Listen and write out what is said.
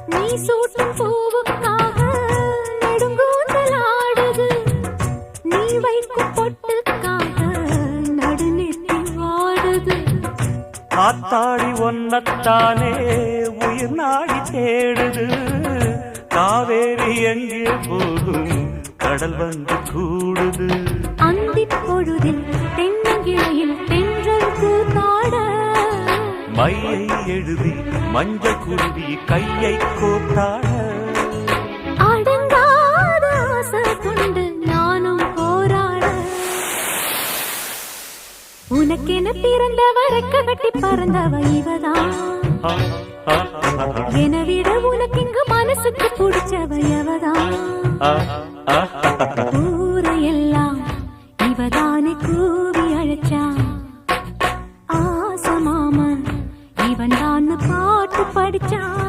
நீ சூட்டும் பூவுக்காக நெடுங்கூந்தல் ஆடுது. நீ வைக்கும் பொட்டுக்காக நடுநெத்தி வாடுது. ஆத்தாடி ஒன்னத்தானே உயிர் நாடி தேடுது. காவேரி எங்கே போகும் கடல் வந்து கூடுது. அந்திப் பொழுதில் தென்னங்கிளையில் தென்றல் கூத்தாட மையை எழுதி மஞ்சள் குருவி கையை கோத்தாட அடங்காத ஆசை கொண்டு நானும் போராட. உனக்கென பிறந்தவ ரெக்க கட்டி பறந்தவ இவதான். என விட உனக்கு இங்கு மனசுக்கு பிடிச்சவ எவதான்.